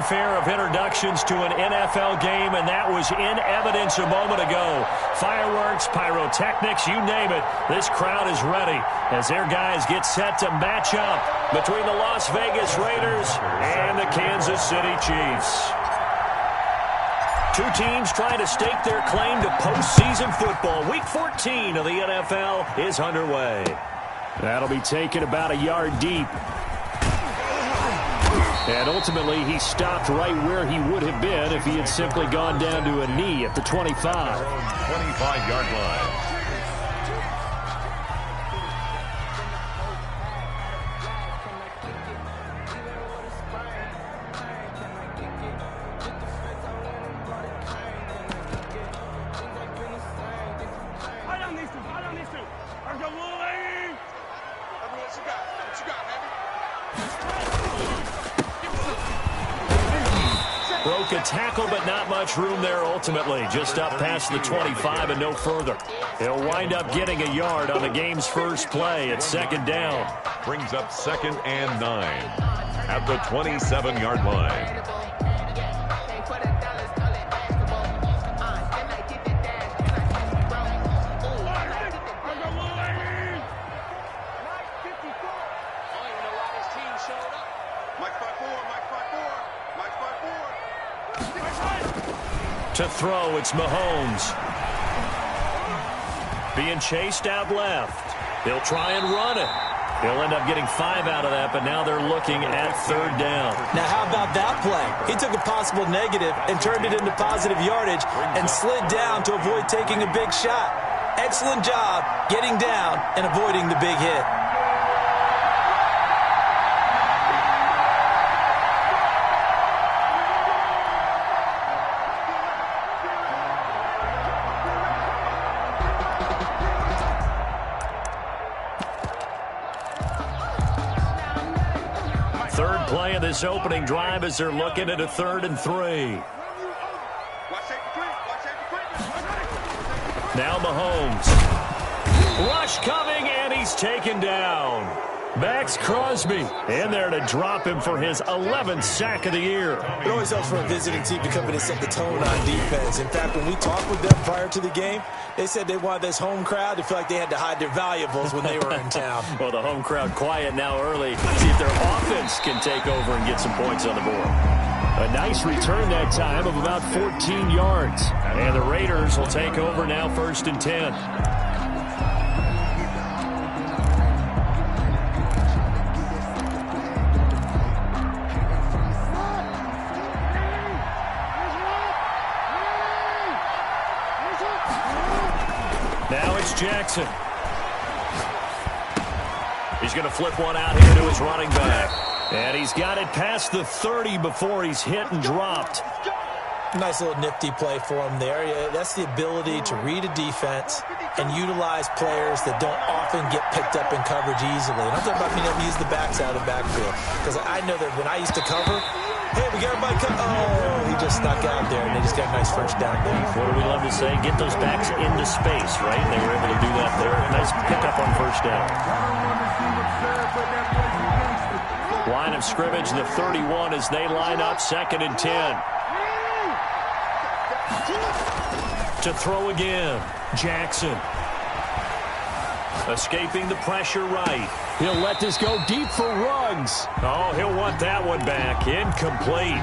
fanfare of introductions to an NFL game, and that was in evidence a moment ago. Fireworks, pyrotechnics, you name it. This crowd is ready as their guys get set to match up between the Las Vegas Raiders and the Kansas City Chiefs. Two teams trying to stake their claim to postseason football. Week 14 of the NFL is underway. That'll be taken about a yard deep. And ultimately, he stopped right where he would have been if he had simply gone down to a knee at the 25. 25-yard line. Broke a tackle, but not much room there ultimately. Just up past the 25 and no further. He'll wind up getting a yard on the game's first play at second down. Brings up 2nd and 9 at the 27-yard line. To throw, it's Mahomes. Being chased out left. He'll try and run it. He'll end up getting 5 out of that, but now they're looking at 3rd down. Now, how about that play? He took a possible negative and turned it into positive yardage and slid down to avoid taking a big shot. Excellent job getting down and avoiding the big hit. Play of this opening drive as they're looking at a 3rd and 3. Now Mahomes. Rush coming, and he's taken down. Max Crosby in there to drop him for his 11th sack of the year. It always helps for a visiting team to come in and set the tone on defense. In fact, when we talked with them prior to the game, they said they wanted this home crowd to feel like they had to hide their valuables when they were in town. Well, the home crowd quiet now early. See if their offense can take over and get some points on the board. A nice return that time of about 14 yards. And the Raiders will take over now 1st and 10. Now it's Jackson. He's going to flip one out here to his running back. And he's got it past the 30 before he's hit and dropped. Nice little nifty play for him there. That's the ability to read a defense and utilize players that don't often get picked up in coverage easily. And I'm talking about being able to use the backs out of the backfield. Because I know that when I used to cover, hey, we got everybody cut. Oh, he just snuck out there, and they just got a nice first down there. What do we love to say? Get those backs into space, right? They were able to do that there. Nice pickup on first down. Line of scrimmage, the 31 as they line up 2nd and 10. To throw again, Jackson. Escaping the pressure right. He'll let this go deep for Ruggs. Oh, he'll want that one back. Incomplete.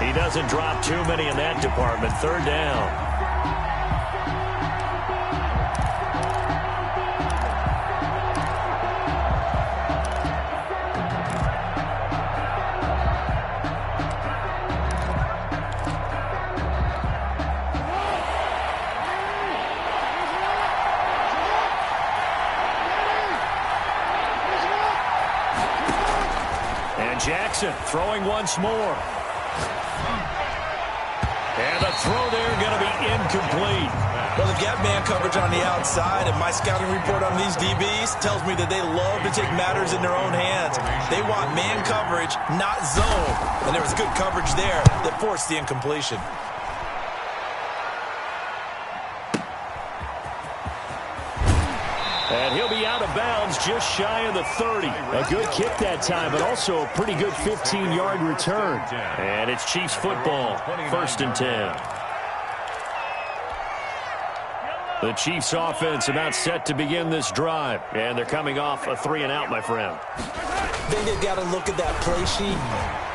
He doesn't drop too many in that department. 3rd down. Jackson throwing once more. And the throw there going to be incomplete. Well, they've got man coverage on the outside, and my scouting report on these DBs tells me that they love to take matters in their own hands. They want man coverage, not zone. And there was good coverage there that forced the incompletion. And he'll be out of bounds just shy of the 30. A good kick that time, but also a pretty good 15-yard return. And it's Chiefs football, 1st and 10. The Chiefs offense about set to begin this drive. And they're coming off a 3-and-out, my friend. I think they've got to look at that play sheet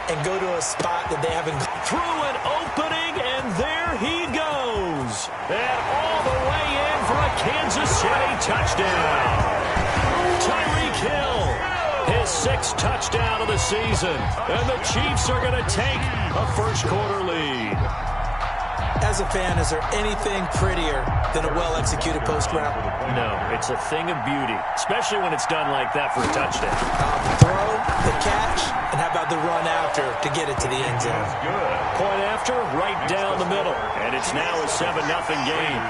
and go to a spot that they haven't. Through an opening, and there he goes. And all the way in for a Kansas City touchdown. Tyreek Hill, his 6th touchdown of the season. And the Chiefs are going to take a first-quarter lead. As a fan, is there anything prettier than a well-executed post route? No, it's a thing of beauty, especially when it's done like that for a touchdown. The throw, the catch, and how about the run after to get it to the end zone? Point after, right down the middle. And it's now a 7-0 game.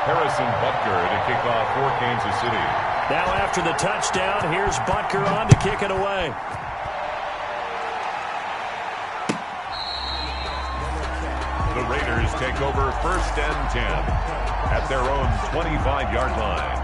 Harrison Butker to kick off for Kansas City. Now after the touchdown, here's Butker on to kick it away. The Raiders take over 1st and 10 at their own 25-yard line.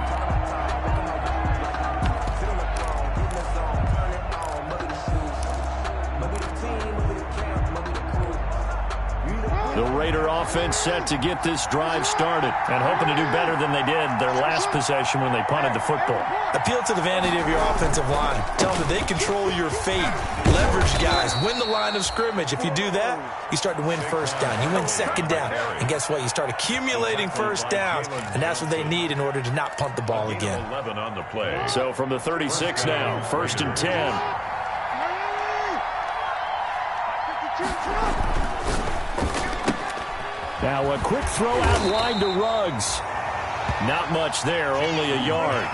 The Raider offense set to get this drive started and hoping to do better than they did their last possession when they punted the football. Appeal to the vanity of your offensive line. Tell them that they control your fate. Leverage guys. Win the line of scrimmage. If you do that, you start to win 1st down. You win 2nd down. And guess what? You start accumulating 1st downs, and that's what they need in order to not punt the ball again. 11 on the play. So from the 36 now, 1st and 10. Now a quick throw out wide to Ruggs. Not much there, only a yard.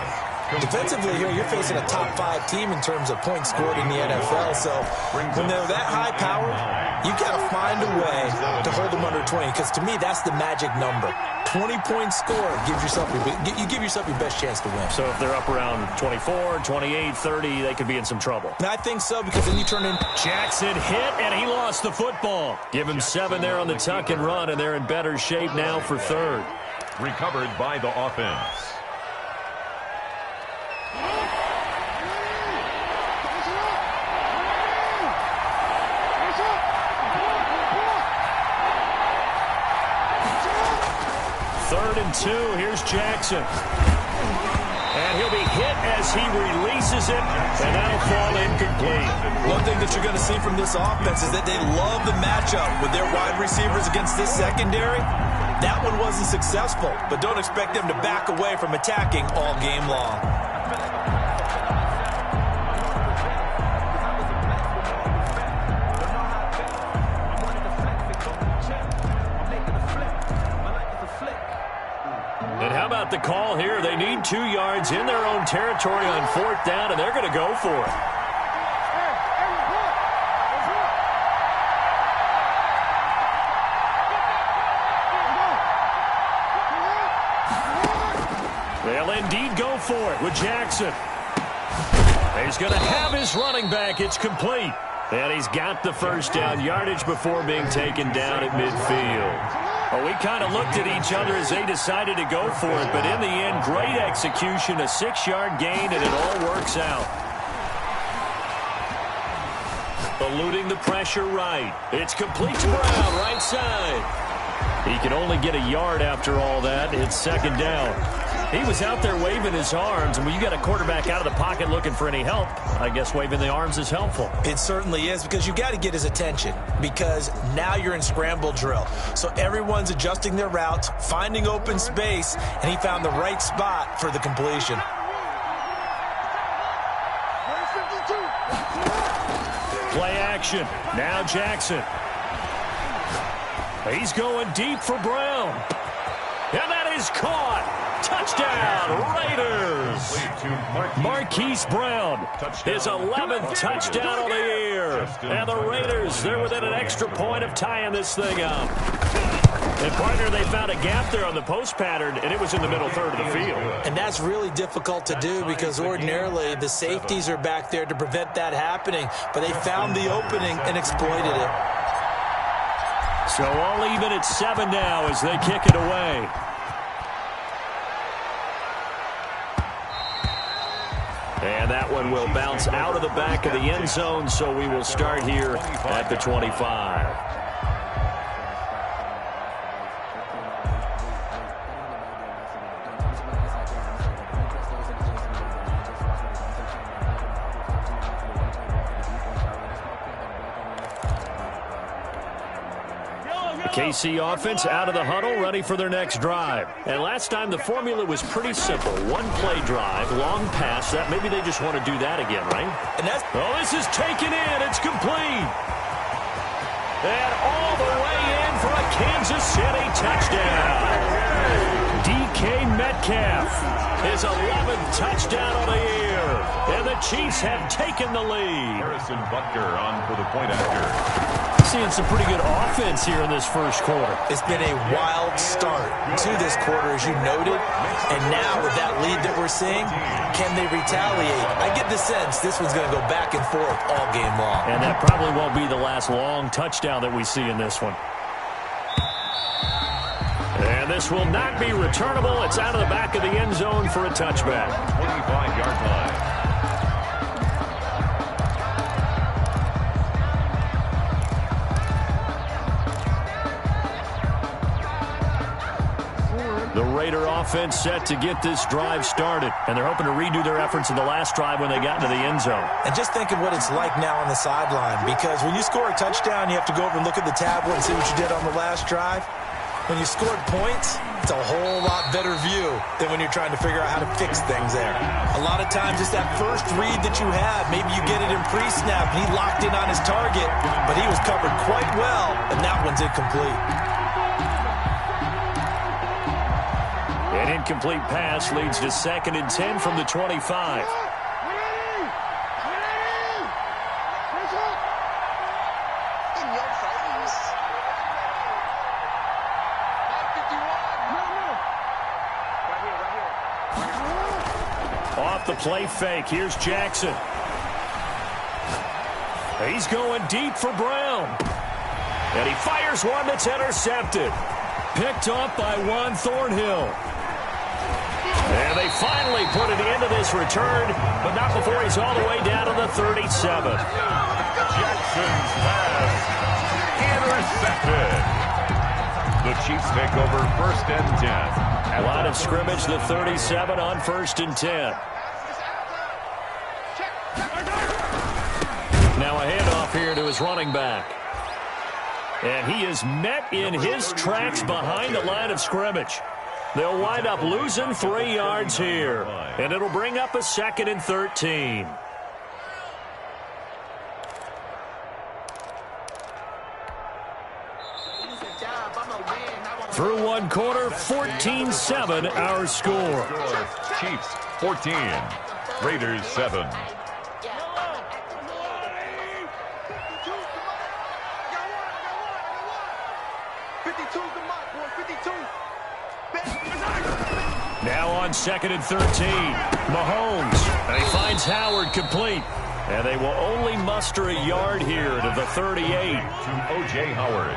Defensively here, you're facing a top 5 team in terms of points scored in the NFL. So when they're that high powered, you've got to find a way to hold them under 20. Because to me, that's the magic number. 20 points scored gives yourself you give yourself your best chance to win. So if they're up around 24, 28, 30, they could be in some trouble. And I think so, because then you turn in. Jackson hit, and he lost the football. Give him 7 there on the tuck and run, and they're in better shape now for 3rd. Recovered by the offense. Third and 2. Here's Jackson. And he'll be hit as he releases it, and that'll fall incomplete. One thing that you're going to see from this offense is that they love the matchup with their wide receivers against this secondary. That one wasn't successful, but don't expect them to back away from attacking all game long. And how about the call here? They need 2 yards in their own territory on 4th down, and they're going to go for it. They'll indeed go for it with Jackson. He's going to have his running back. It's complete. And he's got the 1st down yardage before being taken down at midfield. Well, we kind of looked at each other as they decided to go for it, but in the end, great execution, a 6-yard gain, and it all works out. Eluding the pressure right. It's complete to Brown, right side. He can only get a yard after all that. It's 2nd down. He was out there waving his arms, and when you got a quarterback out of the pocket looking for any help, I guess waving the arms is helpful. It certainly is, because you've got to get his attention, because now you're in scramble drill. So everyone's adjusting their routes, finding open space, and he found the right spot for the completion. Play action. Now Jackson. He's going deep for Brown. And that is caught. Touchdown, Raiders. Marquise Brown, his 11th touchdown of the year. And the Raiders, they're within an extra point of tying this thing up. And, partner, they found a gap there on the post pattern, and it was in the middle third of the field. And that's really difficult to do, because ordinarily the safeties are back there to prevent that happening. But they found the opening and exploited it. So all even at 7 now as they kick it away. And that one will bounce out of the back of the end zone, so we will start here at the 25. KC offense out of the huddle, ready for their next drive. And last time the formula was pretty simple. One play drive, long pass. That maybe they just want to do that again, right? And this is taken in. It's complete. And all the way in for a Kansas City touchdown. DK Metcalf, his 11th touchdown of the year. And the Chiefs have taken the lead. Harrison Butker on for the point after. Seeing some pretty good offense here in this first quarter. It's been a wild start to this quarter, as you noted. And now with that lead that we're seeing, can they retaliate? I get the sense this one's going to go back and forth all game long. And that probably won't be the last long touchdown that we see in this one. And this will not be returnable. It's out of the back of the end zone for a touchback. 25-yard line. The Raider offense set to get this drive started, and they're hoping to redo their efforts in the last drive when they got into the end zone. And just think of what it's like now on the sideline, because when you score a touchdown, you have to go over and look at the tablet and see what you did on the last drive. When you scored points, it's a whole lot better view than when you're trying to figure out how to fix things there. A lot of times, it's that first read that you have. Maybe you get it in pre-snap, and he locked in on his target, but he was covered quite well, and that one's incomplete. An incomplete pass leads to 2nd and 10 from the 25. Off the play fake, here's Jackson. He's going deep for Brown. And he fires one that's intercepted. Picked off by Juan Thornhill. And they finally put an end to this return, but not before he's all the way down to the 37. Jackson's pass intercepted. The Chiefs take over 1st and 10. Line of scrimmage, the 37 on 1st and 10. Now a handoff here to his running back. And he is met in his tracks behind the line of scrimmage. They'll wind up losing 3 yards here. And it'll bring up a 2nd and 13. Through one quarter, 14-7 our score. Chiefs 14, Raiders 7. Now on 2nd and 13, Mahomes, and he finds Howard complete. And they will only muster a yard here to the 38. To O.J. Howard.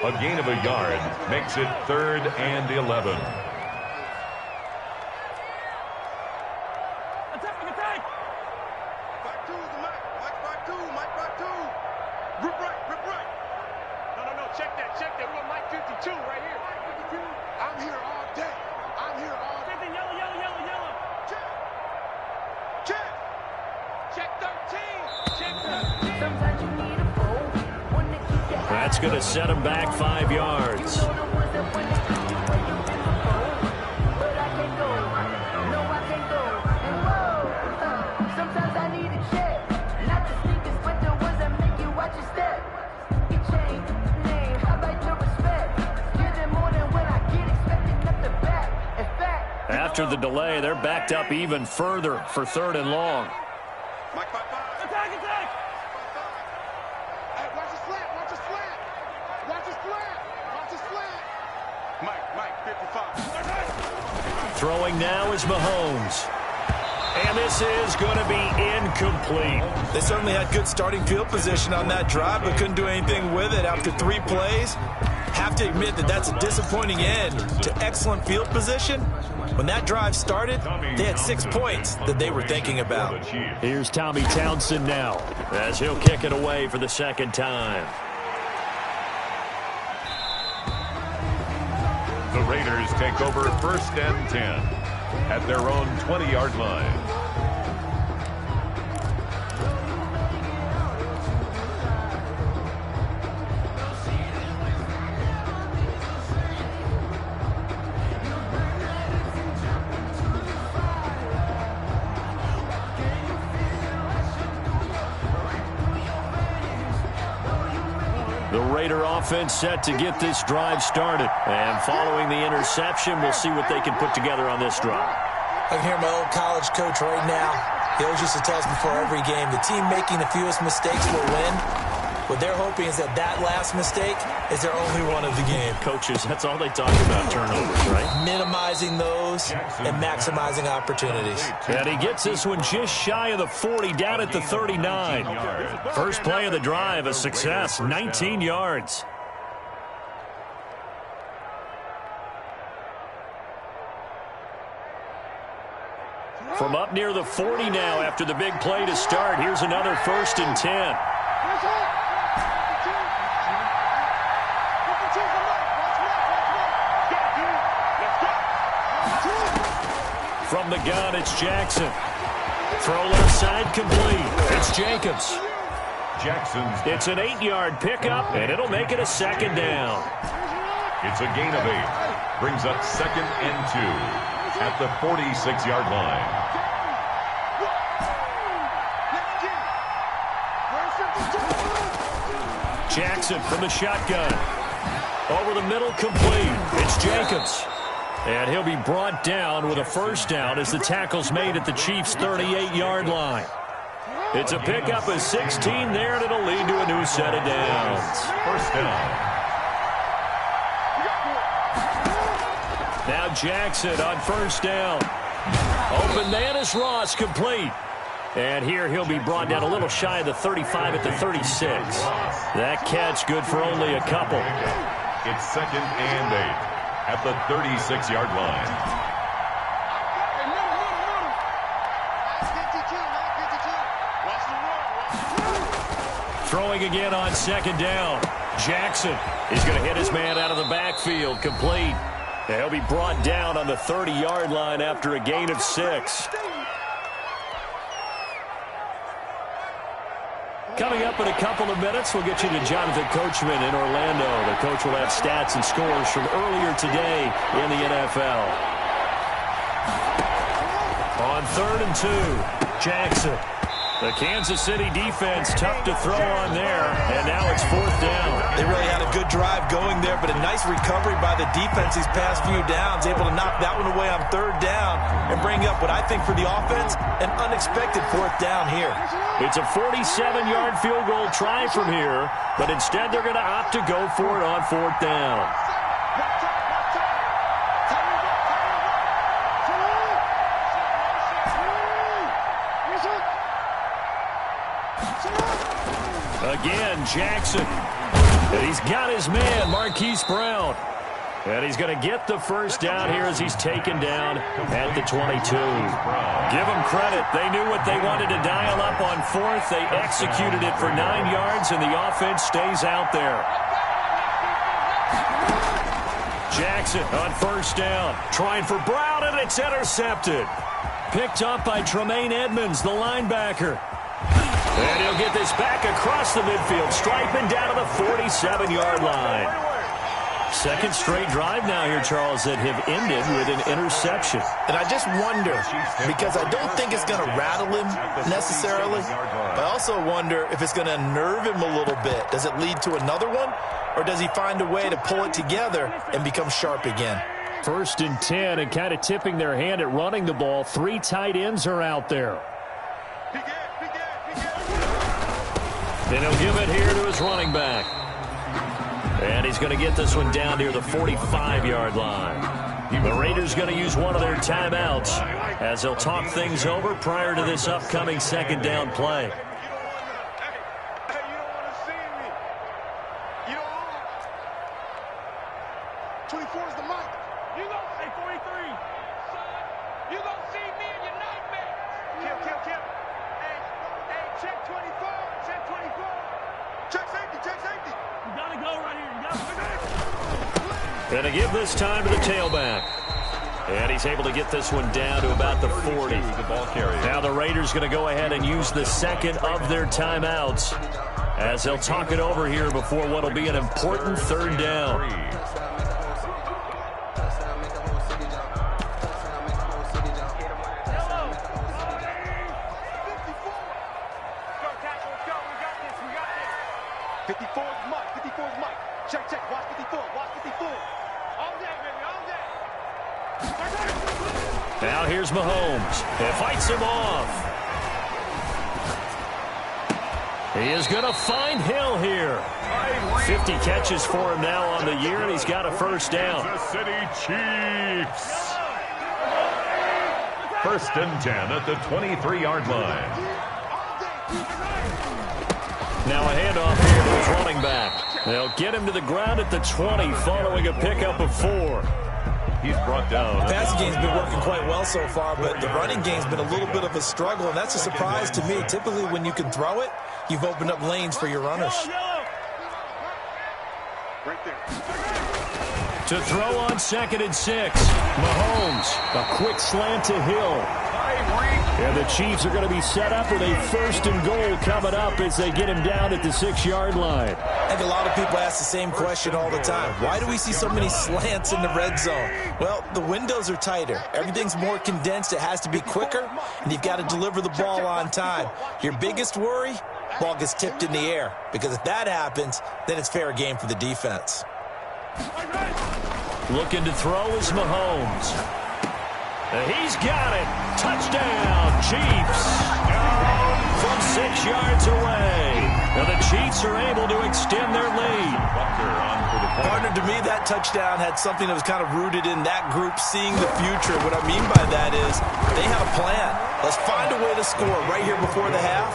A gain of a yard makes it 3rd and 11. That's going to set him back 5 yards. After the delay, they're backed up even further for 3rd and long. Throwing now is Mahomes. And this is going to be incomplete. They certainly had good starting field position on that drive, but couldn't do anything with it after 3 plays. Have to admit that that's a disappointing end to excellent field position. When that drive started, they had 6 points that they were thinking about. Here's Tommy Townsend now as he'll kick it away for the second time. The Raiders take over 1st and 10 at their own 20-yard line. The Raider offense set to get this drive started. And following the interception, we'll see what they can put together on this drive. I can hear my old college coach right now. He always used to tell us before every game, the team making the fewest mistakes will win. What they're hoping is that that last mistake is their only one of the game. Coaches, that's all they talk about, turnovers, right? Minimizing those and maximizing opportunities. And he gets this one just shy of the 40, down at the 39. First play of the drive, a success, 19 yards. From up near the 40 now after the big play to start, here's another 1st and 10. From the gun, it's Jackson. Throw left side complete. It's Jacobs. It's an 8-yard pickup, and it'll make it a 2nd down. It's a gain of 8. Brings up 2nd and 2 at the 46-yard line. Jackson from the shotgun. Over the middle, complete. It's Jacobs. And he'll be brought down with a 1st down as the tackle's made at the Chiefs' 38-yard line. It's a pickup of 16 there, and it'll lead to a new set of downs. 1st down. Now Jackson on 1st down. Open man is Ross, complete. And here he'll be brought down a little shy of the 35 at the 36. That catch good for only a couple. It's 2nd and 8 at the 36-yard line. Throwing again on 2nd down. Jackson is going to hit his man out of the backfield, complete. He'll be brought down on the 30-yard line after a gain of 6. Coming up in a couple of minutes, we'll get you to Jonathan Coachman in Orlando. The coach will have stats and scores from earlier today in the NFL. On 3rd and 2, Jackson. The Kansas City defense tough to throw on there, and now it's 4th down. They really had a good drive going there, but a nice recovery by the defense these past few downs, able to knock that one away on 3rd down and bring up what I think for the offense, an unexpected 4th down here. It's a 47-yard field goal try from here, but instead they're going to opt to go for it on 4th down. Again, Jackson. And he's got his man, Marquise Brown. And he's going to get the 1st down here as he's taken down at the 22. Give them credit. They knew what they wanted to dial up on 4th. They executed it for 9 yards, and the offense stays out there. Jackson on 1st down. Trying for Brown, and it's intercepted. Picked up by Tremaine Edmonds, the linebacker. And he'll get this back across the midfield, striping down to the 47-yard line. 2nd straight drive now here, Charles, that have ended with an interception. And I just wonder, because I don't think it's going to rattle him necessarily, but I also wonder if it's going to unnerve him a little bit. Does it lead to another one, or does he find a way to pull it together and become sharp again? 1st and 10, and kind of tipping their hand at running the ball. 3 tight ends are out there. Then he'll give it here to his running back. And he's going to get this one down near the 45-yard line. The Raiders going to use one of their timeouts as they'll talk things over prior to this upcoming second down play. And to give this time to the tailback. And he's able to get this one down to about the 40. Now the Raiders going to go ahead and use the second of their timeouts as they'll talk it over here before what will be an important third down. Now here's Mahomes. He fights him off. He is going to find Hill here. 50 catches for him now on the year, and he's got a first down. Kansas City Chiefs. First and 10 at the 23-yard line. Now a handoff here to his running back. They'll get him to the ground at the 20 following a pickup of 4. He's brought down. The passing game's been working quite well so far, but the running game's been a little bit of a struggle, and that's a surprise to me. Typically, when you can throw it, you've opened up lanes for your runners. Right there. To throw on 2nd and 6. Mahomes, a quick slant to Hill. And the Chiefs are going to be set up with a 1st and goal coming up as they get him down at the 6-yard line. I think a lot of people ask the same question all the time. Why do we see so many slants in the red zone? Well, the windows are tighter. Everything's more condensed. It has to be quicker, and you've got to deliver the ball on time. Your biggest worry? Ball gets tipped in the air, because if that happens, then it's fair game for the defense. Looking to throw is Mahomes. He's got it. Touchdown, Chiefs. From 6 yards away. Now the Chiefs are able to extend their lead. Partner, to me, that touchdown had something that was kind of rooted in that group seeing the future. What I mean by that is they had a plan. Let's find a way to score right here before the half.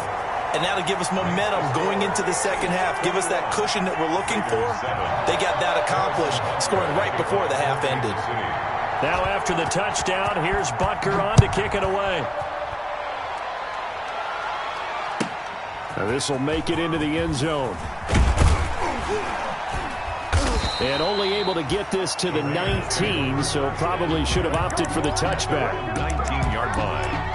And now to give us momentum going into the second half, give us that cushion that we're looking for. They got that accomplished, scoring right before the half ended. Now after the touchdown, here's Butker on to kick it away. This will make it into the end zone. And only able to get this to the 19, so probably should have opted for the touchback. 19-yard line.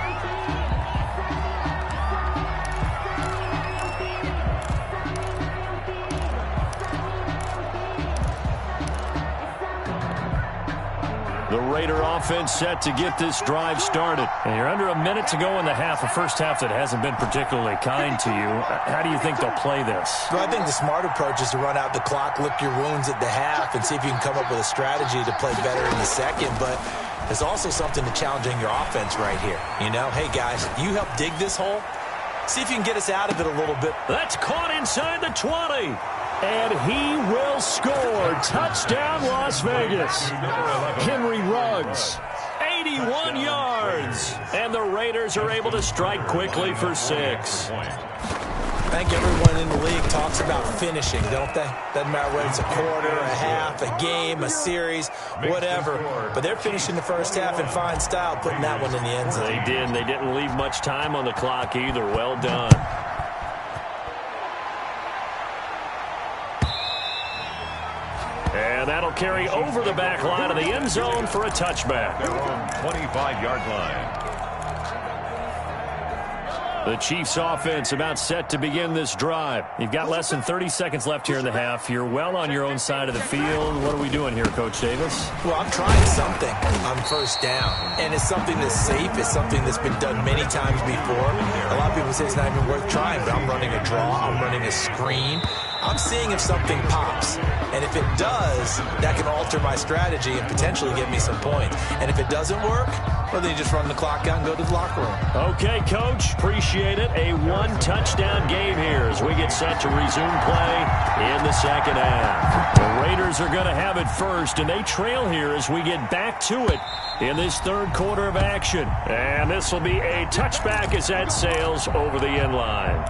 The Raider offense set to get this drive started. And you're under a minute to go in the half, a first half that hasn't been particularly kind to you. How do you think they'll play this? Well, I think the smart approach is to run out the clock, lick your wounds at the half, and see if you can come up with a strategy to play better in the second. But there's also something to challenging your offense right here. You know, hey, guys, you help dig this hole. See if you can get us out of it a little bit. That's caught inside the 20. And he will score. Touchdown, Las Vegas. Henry Ruggs, 81 yards. And the Raiders are able to strike quickly for 6. I think everyone in the league talks about finishing, don't they? Doesn't matter whether it's a quarter, a half, a game, a series, whatever. But they're finishing the first half in fine style, putting that one in the end zone. They did. They didn't leave much time on the clock either. Well done. And that'll carry over the back line of the end zone for a touchback. Their own 25-yard line. The Chiefs offense about set to begin this drive. You've got less than 30 seconds left here in the half. You're well on your own side of the field. What are we doing here, Coach Davis? Well, I'm trying something on first down. And it's something that's safe. It's something that's been done many times before. A lot of people say it's not even worth trying, but I'm running a draw. I'm running a screen. I'm seeing if something pops. And if it does, that can alter my strategy and potentially get me some points. And if it doesn't work, well, then you just run the clock out and go to the locker room. Okay, Coach. Appreciate it. A one-touchdown game here as we get set to resume play in the second half. The Raiders are going to have it first, and they trail here as we get back to it in this third quarter of action. And this will be a touchback as that sails over the end line.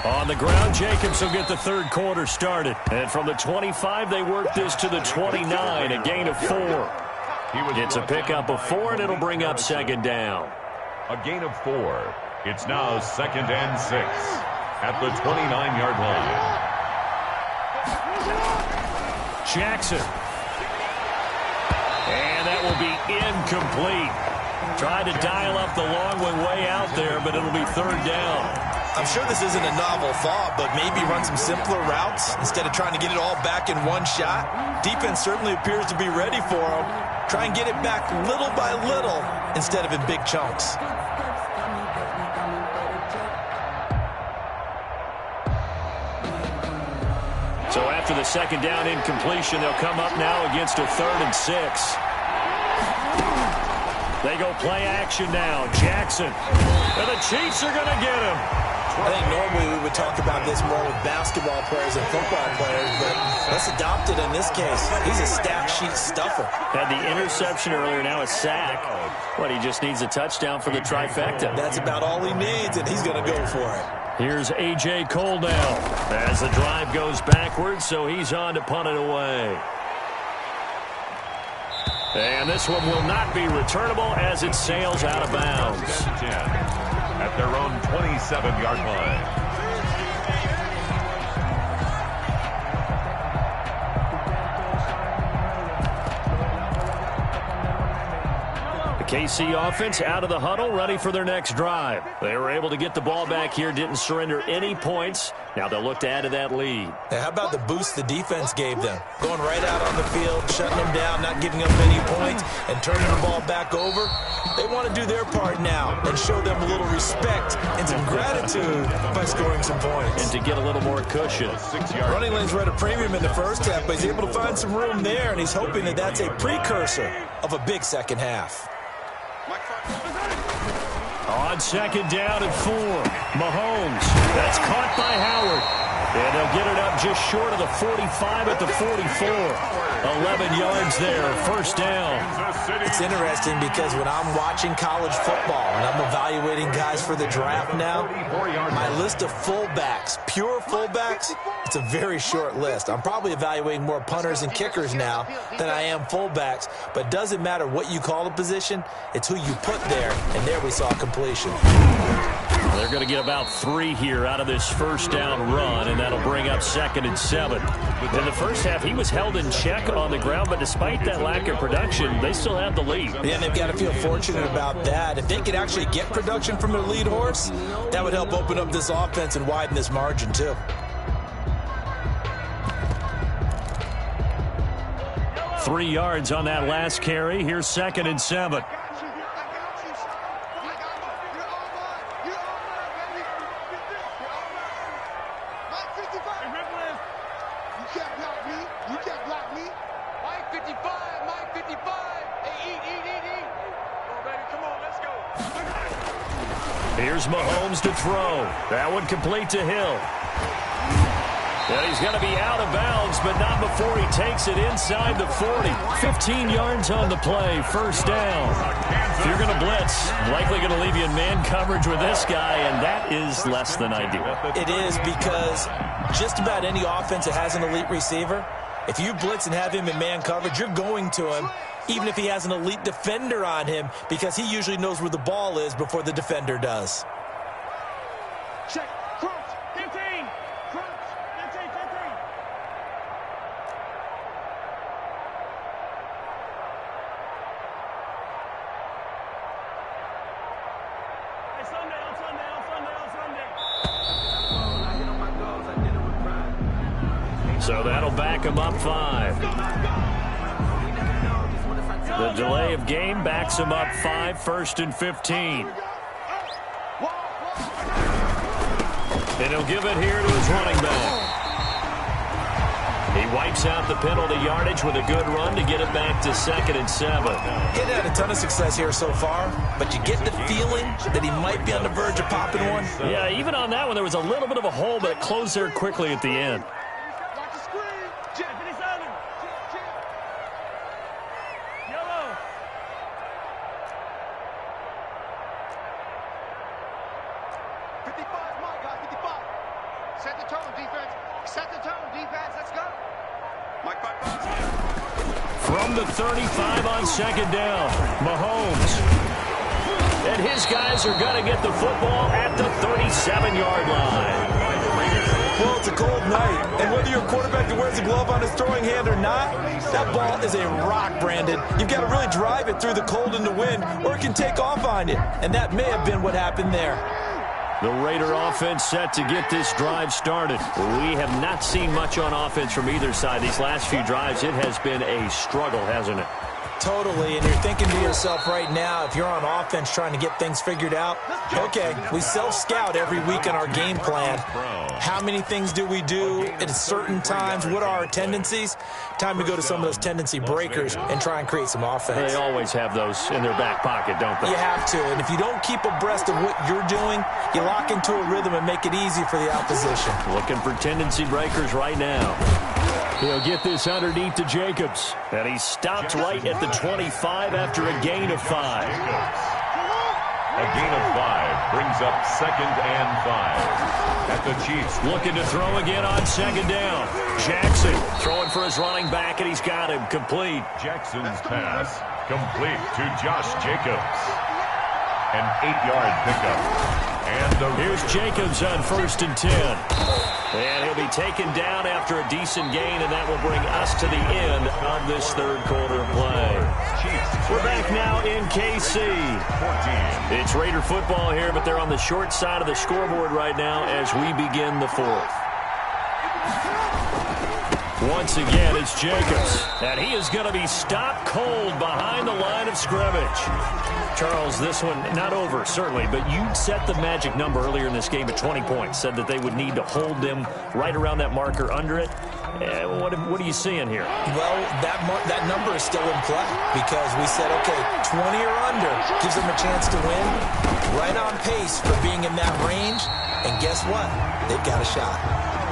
On the ground, Jacobs will get the third quarter started. And from the 25, they work this to the 29, a gain of 4. It's a pickup of 4, and it'll bring up second down. A gain of 4. It's now 2nd and 6 at the 29-yard line. Jackson. And that will be incomplete. Tried to dial up the long one way out there, but it'll be third down. I'm sure this isn't a novel thought, but maybe run some simpler routes instead of trying to get it all back in one shot. Defense certainly appears to be ready for them. Try and get it back little by little instead of in big chunks. So after the second down incompletion, they'll come up now against a 3rd and 6. They go play action now. Jackson. And the Chiefs are going to get him. I think normally we would talk about this more with basketball players and football players, but let's adopt it in this case. He's a stat sheet stuffer. Had the interception earlier, now a sack. But he just needs a touchdown for the trifecta. That's about all he needs, and he's going to go for it. Here's A.J. Cole now as the drive goes backwards, so he's on to punt it away. And this one will not be returnable as it sails out of bounds. At their own 27-yard line. KC offense out of the huddle, ready for their next drive. They were able to get the ball back here, didn't surrender any points. Now they'll look to add to that lead. Now, how about the boost the defense gave them? Going right out on the field, shutting them down, not giving up any points, and turning the ball back over. They want to do their part now and show them a little respect and some gratitude by scoring some points. And to get a little more cushion. Running lanes were at a premium in the first half, but he's able to find some room there, and he's hoping that that's a precursor of a big second half. On second down and 4, Mahomes. That's caught by Howard. And they'll get it up just short of the 45 at the 44. 11 yards there, first down. It's interesting because when I'm watching college football and I'm evaluating guys for the draft now, my list of fullbacks, pure fullbacks, it's a very short list. I'm probably evaluating more punters and kickers now than I am fullbacks, but it doesn't matter what you call the position, it's who you put there, and there we saw completion. They're going to get about 3 here out of this first down run, and that'll bring up 2nd and 7. In the first half, he was held in check on the ground, but despite that lack of production, they still have the lead. Yeah, and they've got to feel fortunate about that. If they could actually get production from their lead horse, that would help open up this offense and widen this margin, too. Three yards on that last carry. Here's 2nd and 7. Here's Mahomes to throw. That one complete to Hill. And he's going to be out of bounds, but not before he takes it inside the 40. 15 yards on the play, first down. If you're going to blitz, likely going to leave you in man coverage with this guy, and that is less than ideal. It is, because just about any offense that has an elite receiver, if you blitz and have him in man coverage, you're going to him, even if he has an elite defender on him, because he usually knows where the ball is before the defender does. Check. Crunch. 15. Crunch. 15. 15. Hey, Sunday. So that'll back him up 5. The delay of game backs him up 5, 1st and 15. And he'll give it here to his running back. He wipes out the penalty yardage with a good run to get it back to 2nd and 7. He hadn't had a ton of success here so far, but you get the feeling that he might be on the verge of popping one. Yeah, even on that one, there was a little bit of a hole, but it closed there quickly at the end. Watch the screen. Jet 57. Yellow. Set the tone, defense. Set the tone, defense. Let's go. Mike, From the 35 on 2nd down, Mahomes. And his guys are going to get the football at the 37-yard line. Well, it's a cold night, and whether you're a quarterback that wears a glove on his throwing hand or not, that ball is a rock, Brandon. You've got to really drive it through the cold and the wind, or it can take off on you. And that may have been what happened there. The Raider offense set to get this drive started. We have not seen much on offense from either side. These last few drives, it has been a struggle, hasn't it? Totally, and you're thinking to yourself right now, if you're on offense trying to get things figured out, okay, we self-scout every week in our game plan. How many things do we do at certain times? What are our tendencies? Time to go to some of those tendency breakers and try and create some offense. They always have those in their back pocket, don't they? You have to, and if you don't keep abreast of what you're doing, you lock into a rhythm and make it easy for the opposition. Looking for tendency breakers right now. He'll get this underneath to Jacobs. And he stopped right at the 25 after a gain of 5. A gain of 5 brings up 2nd and 5. At the Chiefs. Looking to throw again on 2nd down. Jackson throwing for his running back, and he's got him complete. Jackson's pass complete to Josh Jacobs. An 8-yard pickup. And here's Jacobs on 1st and 10. And he'll be taken down after a decent gain, and that will bring us to the end of this third quarter play. We're back now in KC. It's Raider football here, but they're on the short side of the scoreboard right now as we begin the 4th. Once again, it's Jacobs, and he is going to be stopped cold behind the line of scrimmage. Charles, this one, not over, certainly, but you set the magic number earlier in this game at 20 points, said that they would need to hold them right around that marker under it. What are you seeing here? Well, that number is still in play because we said, okay, 20 or under gives them a chance to win. Right on pace for being in that range, and guess what? They've got a shot.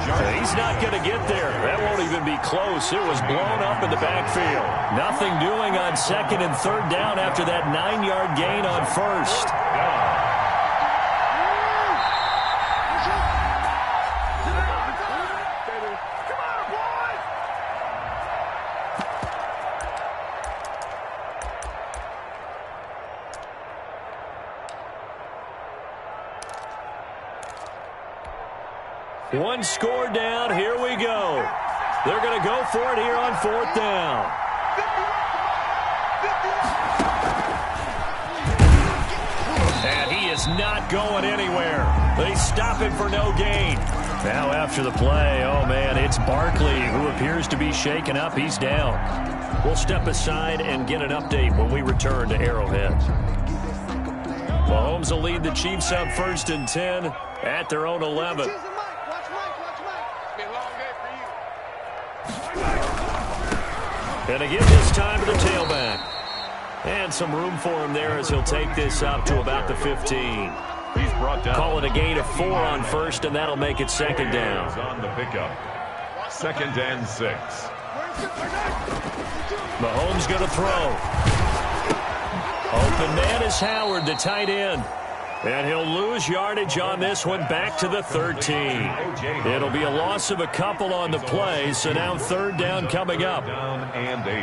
He's not going to get there. That won't even be close. It was blown up in the backfield. Nothing doing on 2nd and 3rd down after that 9-yard gain on 1st. One score down. Here we go. They're going to go for it here on 4th down. And he is not going anywhere. They stop him for no gain. Now after the play, oh man, it's Barkley who appears to be shaken up. He's down. We'll step aside and get an update when we return to Arrowhead. Mahomes will lead the Chiefs up 1st and 10 at their own 11. And again this time to the tailback. And some room for him there as he'll take this up to about the 15. He's brought down. Call it a gain of 4 on 1st, and that'll make it 2nd down. On the pickup. 2nd and 6. Mahomes going to throw. Open man is Howard, the tight end. And he'll lose yardage on this one back to the 13. It'll be a loss of a couple on the play, so now 3rd down coming up. Down and 8.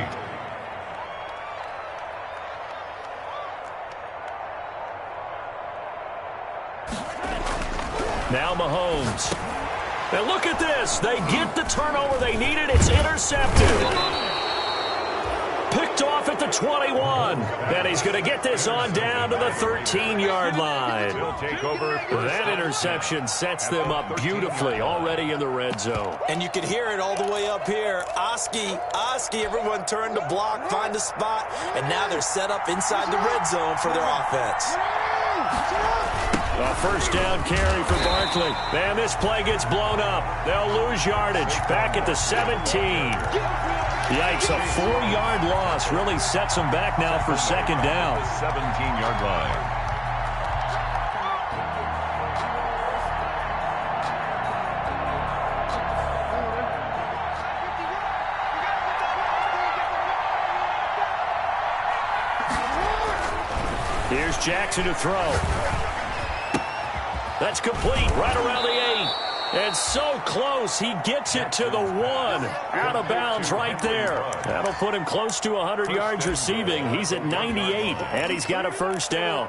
Now Mahomes. And look at this. They get the turnover they needed. It's intercepted. Picked off at at the 21. And he's going to get this on down to the 13-yard line. That interception sets them up beautifully already in the red zone. And you can hear it all the way up here. Oski, everyone turned to block, find a spot, and now they're set up inside the red zone for their offense. A first down carry for Barkley. Man, this play gets blown up. They'll lose yardage. Back at the 17. Yikes, a 4-yard loss really sets them back now for second down. 17-yard line. Here's Jackson to throw. That's complete right around the 8. And so close, he gets it to the 1. Out of bounds right there. That'll put him close to 100 yards receiving. He's at 98, and he's got a first down.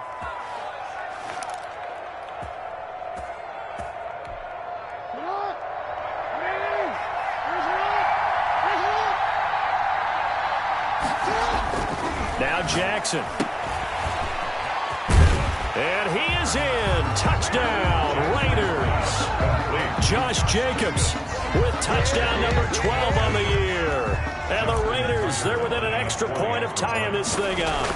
Now Jackson. And he is in. Touchdown, Raiders. Josh Jacobs with touchdown number 12 on the year. And the Raiders, they're within an extra point of tying this thing up.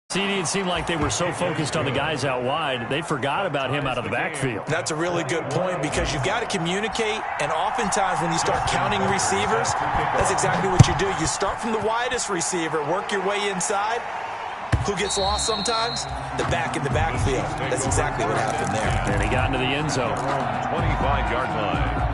CD, it seemed like they were so focused on the guys out wide, they forgot about him out of the backfield. That's a really good point because you've got to communicate, and oftentimes when you start counting receivers, that's exactly what you do. You start from the widest receiver, work your way inside. Who gets lost sometimes? The back in the backfield. That's exactly what happened there. And he got into the end zone. 25-yard line.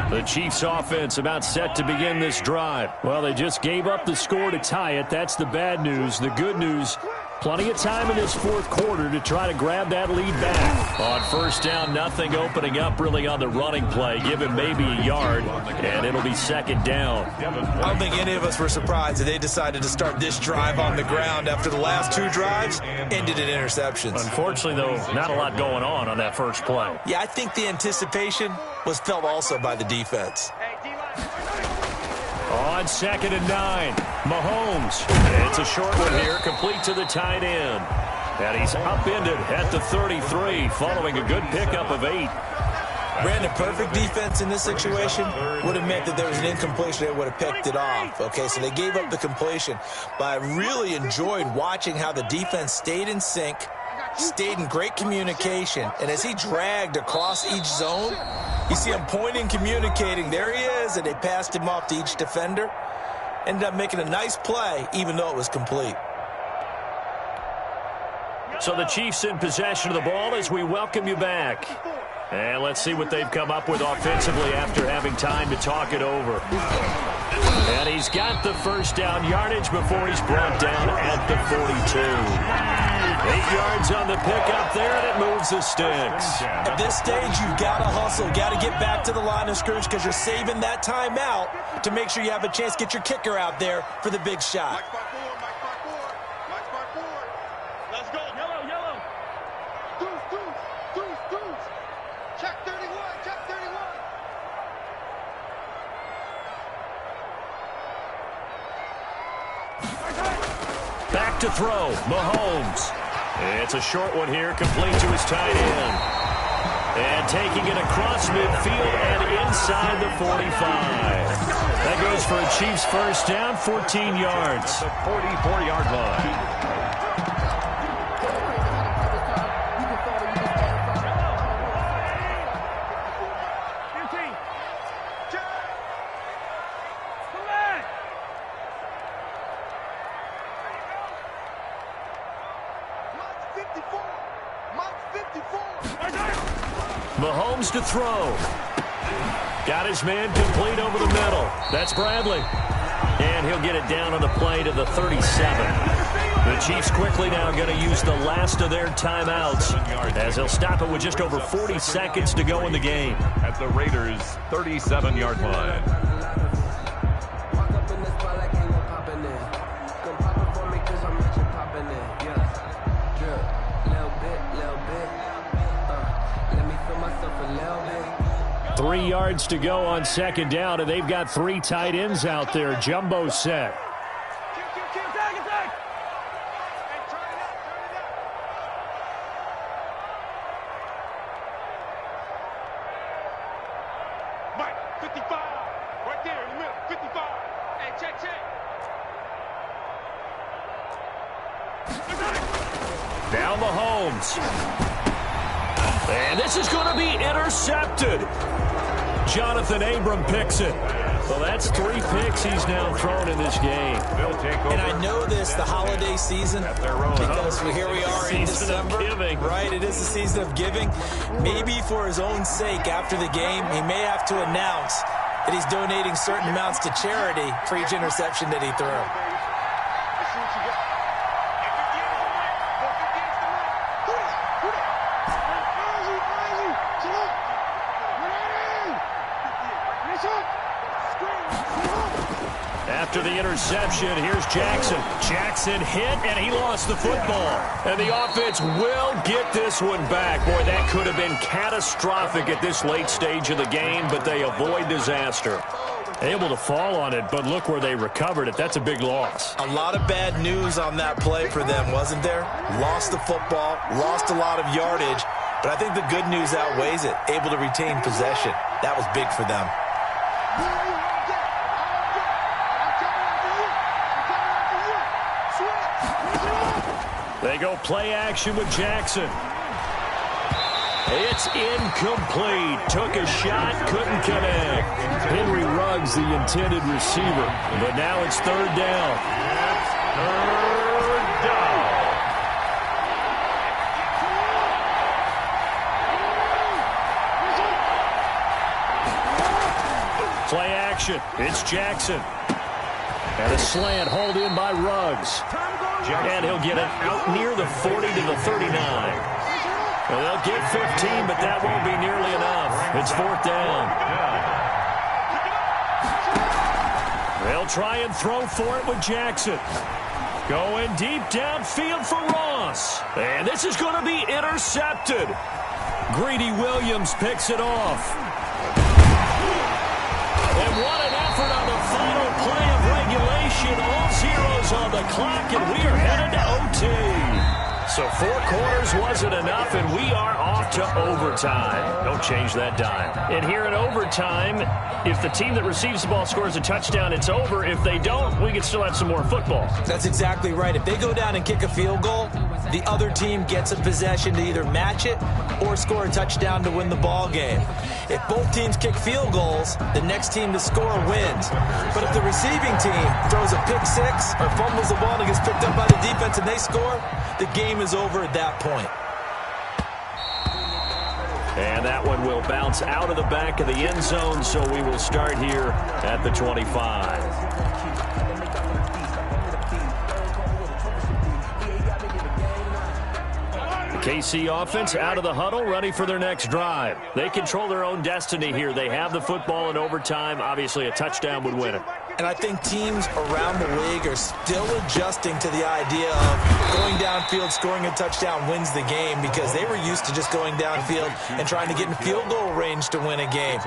The Chiefs offense about set to begin this drive. Well, they just gave up the score to tie it. That's the bad news. The good news, plenty of time in this fourth quarter to try to grab that lead back. On first down, nothing opening up really on the running play. Give him maybe a yard, and it'll be second down. I don't think any of us were surprised that they decided to start this drive on the ground after the last 2 drives ended in interceptions. Unfortunately, though, not a lot going on that first play. Yeah, I think the anticipation was felt also by the defense. On 2nd and 9, Mahomes. It's a short one here, complete to the tight end. And he's upended at the 33, following a good pickup of 8. Brandon, perfect defense in this situation would have meant that there was an incompletion. They would have picked it off. Okay, so they gave up the completion. But I really enjoyed watching how the defense stayed in sync, stayed in great communication. And as he dragged across each zone, you see him pointing, communicating. There he is, and they passed him off to each defender. Ended up making a nice play, even though it was complete. So the Chiefs in possession of the ball as we welcome you back. And let's see what they've come up with offensively after having time to talk it over. And he's got the first down yardage before he's brought down at the 42. 8 yards on the pickup there, and it moves the sticks. At this stage, you've got to hustle. Got to get back to the line of scrimmage because you're saving that timeout to make sure you have a chance to get your kicker out there for the big shot. Let's go. Yellow, yellow. Deuce. Check 31. Back to throw, Mahomes. It's a short one here, complete to his tight end. And taking it across midfield and inside the 45. That goes for a Chiefs first down, 14 yards. The 44-yard line. Mahomes to throw. Got his man complete over the middle. That's Bradley. And he'll get it down on the play to the 37. The Chiefs quickly now going to use the last of their timeouts as they'll stop it with just over 40 seconds to go in the game. At the Raiders' 37-yard line. 3 yards to go on second down, and they've got 3 tight ends out there. Jumbo set. Mike, 55. Right there in the middle. 55. Hey, check. Down Mahomes. And this is going to be intercepted. Jonathan Abram picks it. Well, that's 3 picks he's now thrown in this game. And I know this, the holiday season, because here we are in December. Right, it is the season of giving. Maybe for his own sake, after the game, he may have to announce that he's donating certain amounts to charity for each interception that he threw. After the interception, here's Jackson. Jackson hit, and he lost the football. And the offense will get this one back. Boy, that could have been catastrophic at this late stage of the game, but they avoid disaster. Able to fall on it, but look where they recovered it. That's a big loss. A lot of bad news on that play for them, wasn't there? Lost the football, lost a lot of yardage, but I think the good news outweighs it. Able to retain possession. That was big for them. They go play action with Jackson. It's incomplete. Took a shot, couldn't connect. Henry Ruggs, the intended receiver. But now it's 3rd down. It's 3rd down. Play action. It's Jackson. And a slant hauled in by Ruggs. And he'll get it out near the 40 to the 39. Well, they'll get 15, but that won't be nearly enough. It's 4th down. They'll try and throw for it with Jackson. Going deep downfield for Ross. And this is going to be intercepted. Greedy Williams picks it off. And what an effort on the final play of regulation. All zeros on the clock, and we are headed to OT. So 4 quarters wasn't enough, and we are off to overtime. Don't change that dime. And here in overtime, if the team that receives the ball scores a touchdown, it's over. If they don't, we can still have some more football. That's exactly right. If they go down and kick a field goal, the other team gets a possession to either match it or score a touchdown to win the ball game. If both teams kick field goals, the next team to score wins. But if the receiving team throws a pick 6 or fumbles the ball and gets picked up by the defense and they score, the game is over at that point. And that one will bounce out of the back of the end zone, so we will start here at the 25. KC offense out of the huddle, ready for their next drive. They control their own destiny here. They have the football in overtime. Obviously, a touchdown would win it. And I think teams around the league are still adjusting to the idea of going downfield, scoring a touchdown wins the game, because they were used to just going downfield and trying to get in field goal range to win a game.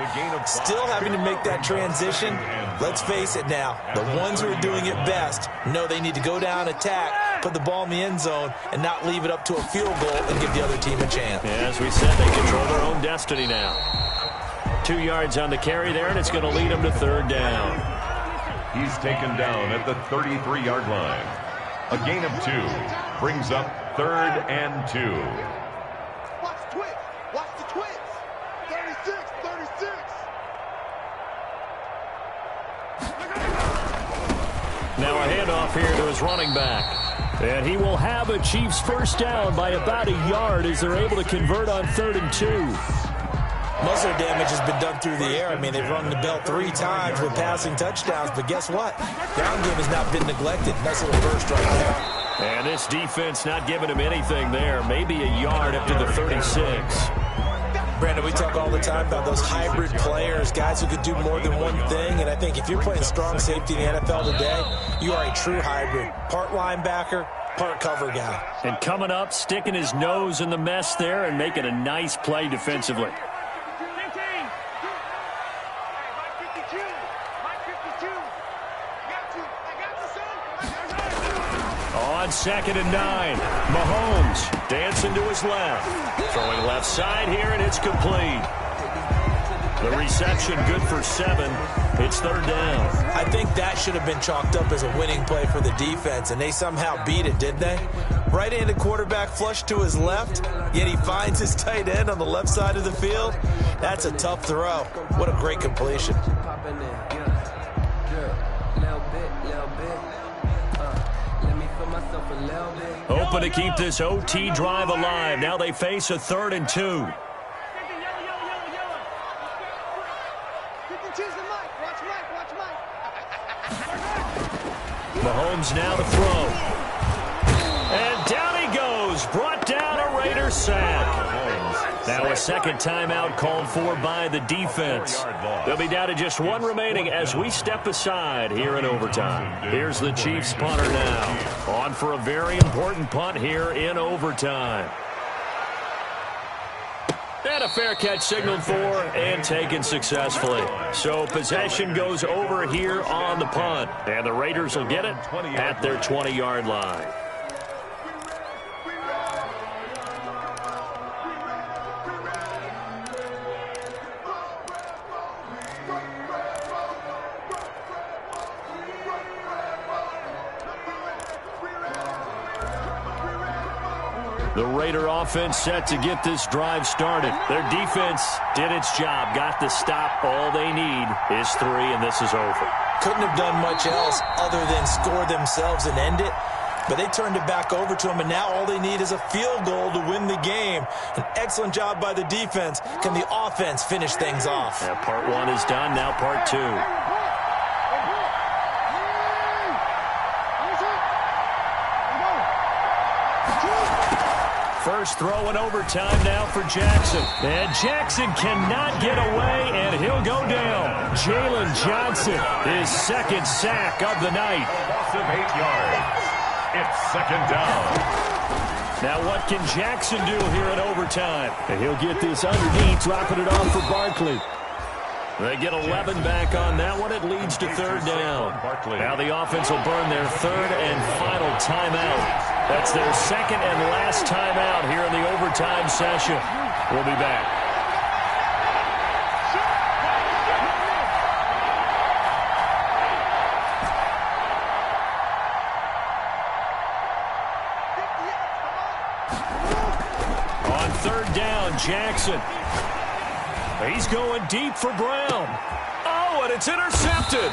Still having to make that transition. Let's face it now, the ones who are doing it best know they need to go down, attack, put the ball in the end zone, and not leave it up to a field goal and give the other team a chance. Yeah, as we said, they control their own destiny now. 2 yards on the carry there, and it's going to lead them to 3rd down. He's taken down at the 33-yard line. A gain of 2 brings up 3rd and 2. Watch the twitch. Watch the twitch. 36, 36. Now a handoff here to his running back. And he will have a Chiefs first down by about a yard as they're able to convert on 3rd and 2. Most of their damage has been done through the air. I mean, they've rung the bell 3 times with passing touchdowns, but guess what? Ground game has not been neglected. Nice little burst right there. And this defense not giving him anything there. Maybe a yard up to the 36. Brandon, we talk all the time about those hybrid players, guys who could do more than one thing, and I think if you're playing strong safety in the NFL today, you are a true hybrid. Part linebacker, part cover guy. And coming up, sticking his nose in the mess there and making a nice play defensively. 2nd and 9. Mahomes dancing to his left. Throwing left side here, and it's complete. The reception good for 7. It's 3rd down. I think that should have been chalked up as a winning play for the defense, and they somehow beat it, didn't they? Right-handed quarterback flushed to his left, yet he finds his tight end on the left side of the field. That's a tough throw. What a great completion. Hoping to keep this OT drive alive. Now they face a 3rd and 2. Mahomes now to throw. And down he goes. Brought down a Raider sack. Now a second timeout called for by the defense. They'll be down to just 1 remaining as we step aside here in overtime. Here's the Chiefs punter now. On for a very important punt here in overtime. And a fair catch signaled for and taken successfully. So possession goes over here on the punt. And the Raiders will get it at their 20-yard line. The Raider offense set to get this drive started. Their defense did its job, got the stop. All they need is 3, and this is over. Couldn't have done much else other than score themselves and end it. But they turned it back over to them, and now all they need is a field goal to win the game. An excellent job by the defense. Can the offense finish things off? Yeah, part 1 is done, now part 2. First throw in overtime now for Jackson. And Jackson cannot get away, and he'll go down. Jalen Johnson, his 2nd sack of the night. Loss of 8 yards. It's 2nd down. Now what can Jackson do here in overtime? And he'll get this underneath, dropping it off for Barkley. They get 11 back on that one. It leads to 3rd down. Now the offense will burn their 3rd and final timeout. That's their 2nd and last timeout here in the overtime session. We'll be back. On 3rd down, Jackson. He's going deep for Brown. Oh, and it's intercepted.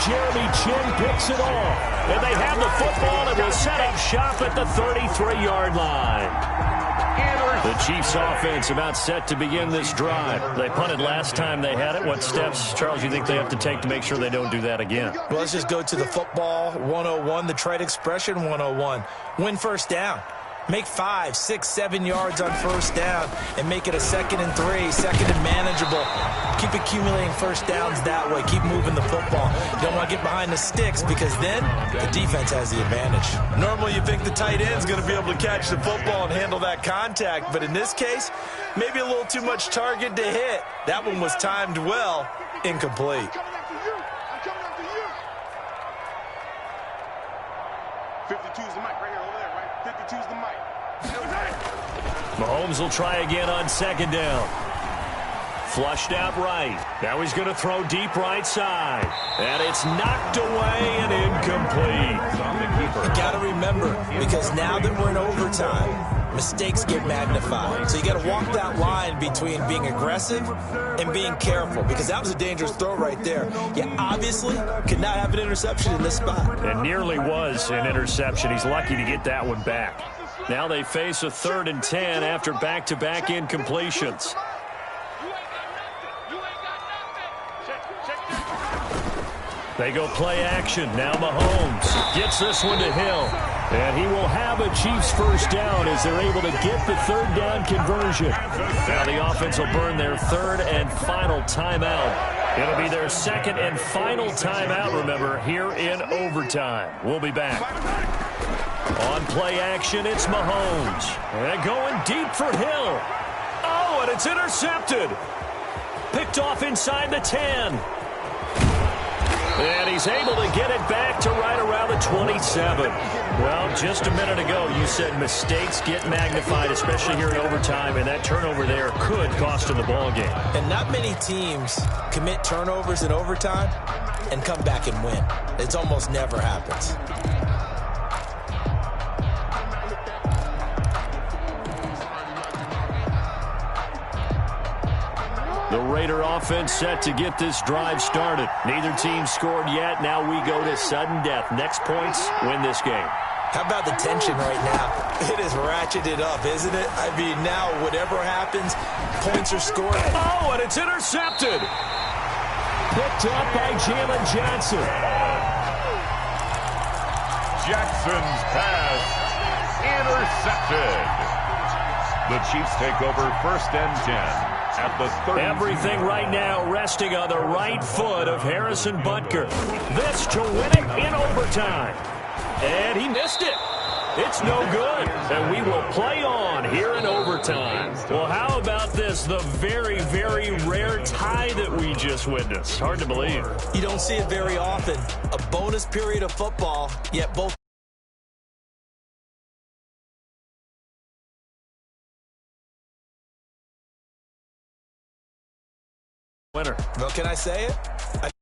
Jeremy Chin picks it off. And they have the football and will set up shop at the 33-yard line. The Chiefs offense about set to begin this drive. They punted last time they had it. What steps, Charles, you think they have to take to make sure they don't do that again? Well, let's just go to the football 101, the trade expression 101. Win first down. Make 5, 6, 7 yards on first down and make it a 2nd and 3, 2nd and manageable. Keep accumulating first downs that way. Keep moving the football. You don't want to get behind the sticks because then the defense has the advantage. Normally you think the tight end's going to be able to catch the football and handle that contact, but in this case, maybe a little too much target to hit. That one was timed well, incomplete. 52's the mic right here, over there, right? 52's the mic. Mahomes will try again on 2nd down. Flushed out right. Now he's going to throw deep right side. And it's knocked away and incomplete. You got to remember, because now that we're in overtime, mistakes get magnified. So you got to walk that line between being aggressive and being careful, because that was a dangerous throw right there. You obviously could not have an interception in this spot. It nearly was an interception. He's lucky to get that one back. Now they face a 3rd and 10 after back-to-back incompletions. They go play action. Now Mahomes gets this one to Hill. And he will have a Chiefs first down as they're able to get the 3rd down conversion. Now the offense will burn their 3rd and final timeout. It'll be their 2nd and final timeout, remember, here in overtime. We'll be back. On play action, it's Mahomes. And going deep for Hill. Oh, and it's intercepted. Picked off inside the 10. And he's able to get it back to right around the 27. Well, just a minute ago, you said mistakes get magnified, especially here in overtime, and that turnover there could cost him the ball game. And not many teams commit turnovers in overtime and come back and win. It almost never happens. The Raider offense set to get this drive started. Neither team scored yet. Now we go to sudden death. Next points win this game. How about the tension right now? It is ratcheted up, isn't it? I mean, now whatever happens, points are scored. Oh, and it's intercepted. Picked up by Jalen Johnson. Jackson's pass intercepted. The Chiefs take over 1st and 10. At the 30. Everything right now resting on the right foot of Harrison Butker. This to win it in overtime. And he missed it. It's no good. And we will play on here in overtime. Well, how about this? The very, very rare tie that we just witnessed. Hard to believe. You don't see it very often. A bonus period of football, yet both winner. well, can I say it?